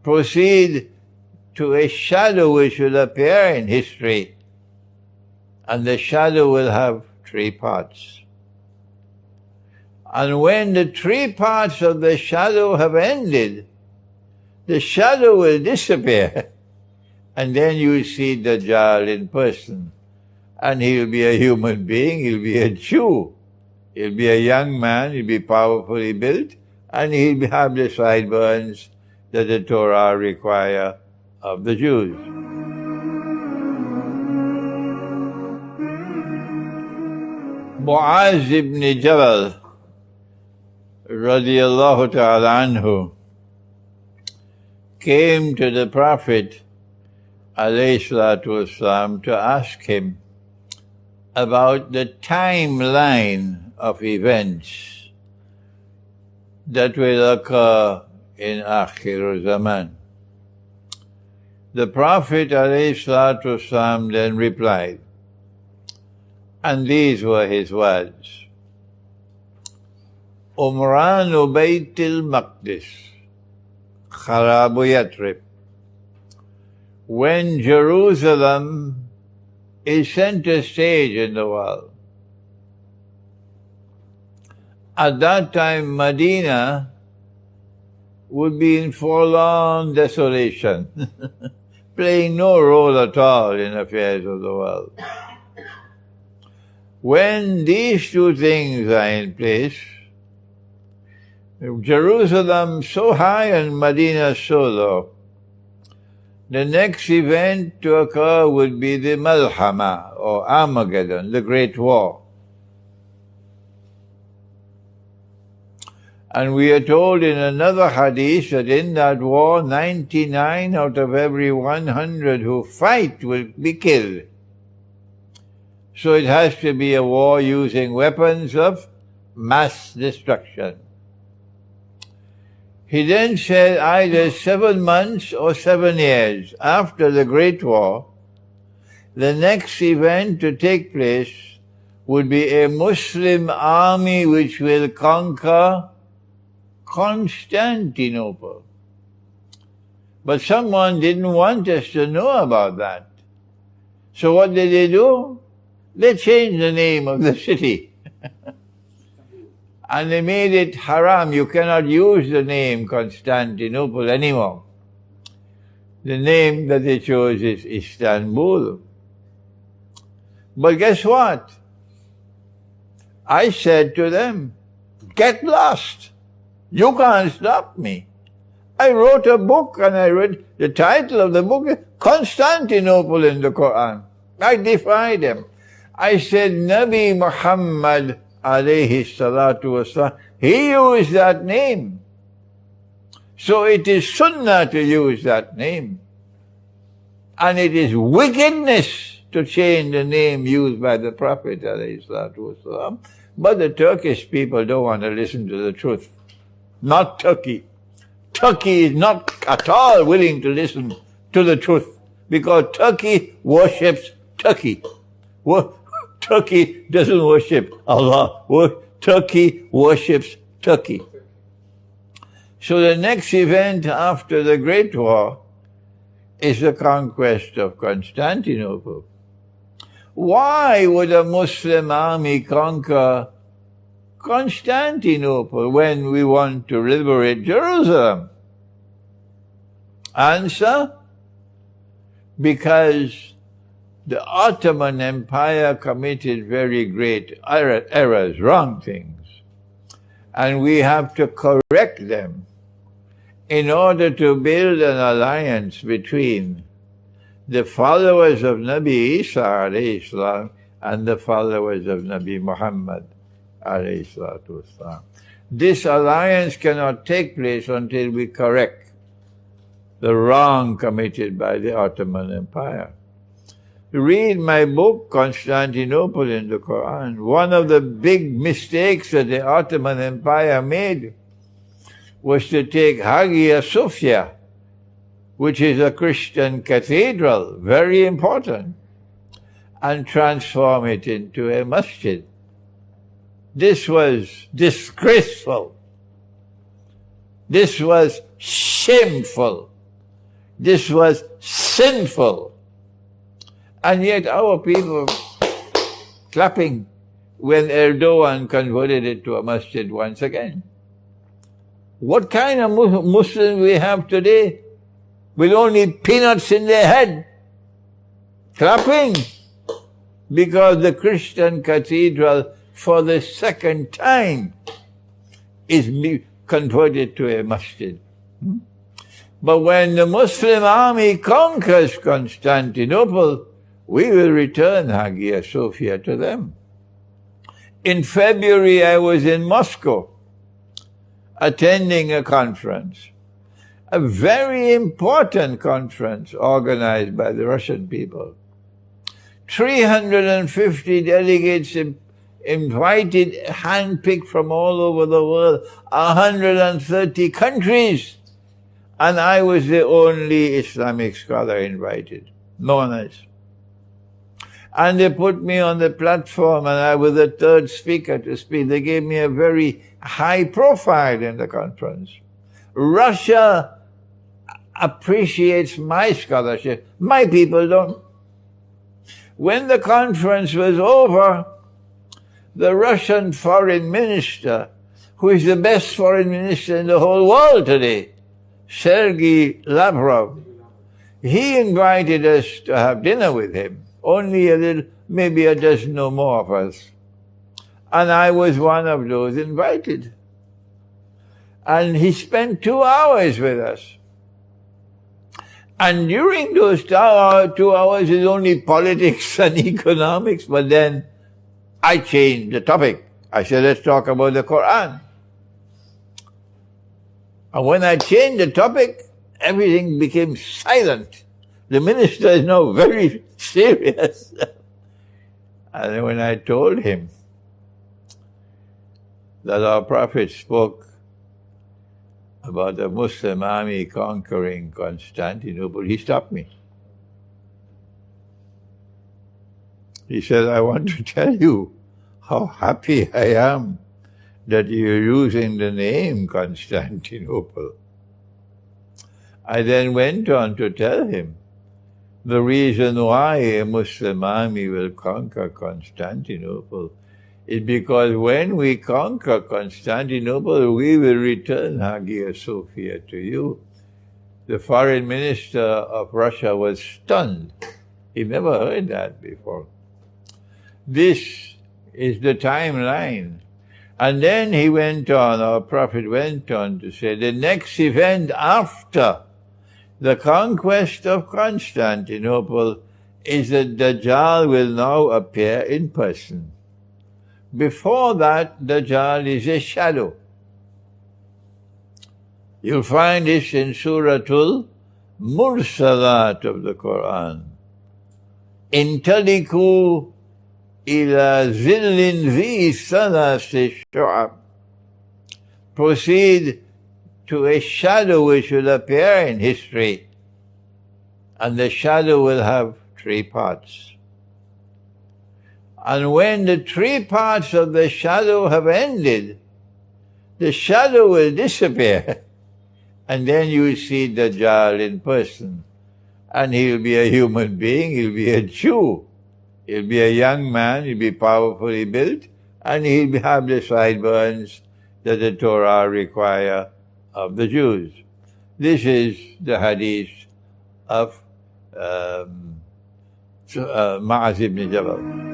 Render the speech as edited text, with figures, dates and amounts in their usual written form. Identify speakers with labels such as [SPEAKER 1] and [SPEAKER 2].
[SPEAKER 1] proceed to a shadow which will appear in history, and the shadow will have three parts. And when the three parts of the shadow have ended, the shadow will disappear, and then you see Dajjal in person. And he'll be a human being, he'll be a Jew. He'll be a young man, he'll be powerfully built, and he'll have the sideburns that the Torah require of the Jews. Mu'az ibn Jabal, radiyallahu ta'ala anhu, came to the Prophet, alayhi salatu wasalam, to ask him about the timeline of events that will occur in Akhir al-Zaman. The Prophet ﷺ then replied, and these were his words: Umranu Bayt al-Maqdis, Kharabu Yatrib. When Jerusalem is center stage in the world, at that time Madinah would be in forlorn desolation, playing no role at all in affairs of the world. When these two things are in place, Jerusalem so high and Medina so low, the next event to occur would be the Al-Malhama, or Armageddon, the Great War. And we are told in another hadith that in that war, 99 out of every 100 who fight will be killed. So it has to be a war using weapons of mass destruction. He then said either 7 months or 7 years after the Great War, the next event to take place would be a Muslim army which will conquer Constantinople. But someone didn't want us to know about that. So what did they do? They changed the name of the city. And they made it haram. You cannot use the name Constantinople anymore. The name that they chose is Istanbul. But guess what? I said to them, get lost. You can't stop me. I wrote a book, and I read the title of the book is Constantinople in the Quran. I defy them. I said, Nabi Muhammad alayhi salatu wasalam, he used that name. So it is sunnah to use that name. And it is wickedness to change the name used by the Prophet alayhi salatu wasalam. But the Turkish people don't want to listen to the truth. Not Turkey. Turkey is not at all willing to listen to the truth, because Turkey worships Turkey. Turkey doesn't worship Allah. Turkey worships Turkey. So the next event after the Great War is the conquest of Constantinople. Why would a Muslim army conquer Constantinople when we want to liberate Jerusalem? Answer: because the Ottoman Empire committed very great errors, wrong things, and we have to correct them in order to build an alliance between the followers of Nabi Isa alayhi salam and the followers of Nabi Muhammad alayhi salatu wasalam. This alliance cannot take place until we correct the wrong committed by the Ottoman Empire. Read my book, Constantinople in the Quran. One of the big mistakes that the Ottoman Empire made was to take Hagia Sophia, which is a Christian cathedral, very important, and transform it into a masjid. This was disgraceful. This was shameful. This was sinful. And yet our people clapping when Erdogan converted it to a masjid once again. What kind of Muslims we have today? With only peanuts in their head, clapping because the Christian cathedral for the second time is converted to a masjid. But when the Muslim army conquers Constantinople, we will return Hagia Sophia to them. In February, I was in Moscow attending a conference, a very important conference organized by the Russian people. 350 delegates invited, handpicked from all over the world, 130 countries. And I was the only Islamic scholar invited, no one else. And they put me on the platform, and I was the third speaker to speak. They gave me a very high profile in the conference. Russia appreciates my scholarship. My people don't. When the conference was over, the Russian foreign minister, who is the best foreign minister in the whole world today, Sergei Lavrov, he invited us to have dinner with him. Only a little, maybe a dozen or more of us. And I was one of those invited. And he spent 2 hours with us. And during those 2 hours is only politics and economics, but then I changed the topic. I said, let's talk about the Quran. And when I changed the topic, everything became silent. The minister is now very serious. And when I told him that our Prophet spoke about the Muslim army conquering Constantinople, he stopped me. He said, I want to tell you how happy I am that you're using the name Constantinople. I then went on to tell him the reason why a Muslim army will conquer Constantinople is because when we conquer Constantinople, we will return Hagia Sophia to you. The foreign minister of Russia was stunned. He never heard that before. This is the timeline. And then he went on, our Prophet went on to say, the next event after the conquest of Constantinople is that Dajjal will now appear in person. Before that, Dajjal is a shadow. You'll find this in Suratul Mursalat of the Quran. Intaliku ila zillin zi salasi shu'ab. Proceed to a shadow which will appear in history, and the shadow will have 3 parts. And when the 3 parts of the shadow have ended, the shadow will disappear, and then you will see Dajjal in person. And he'll be a human being, he'll be a Jew, he'll be a young man, he'll be powerfully built, and he'll have the sideburns that the Torah require of the Jews. This is the hadith of Ma'az ibn Jabal.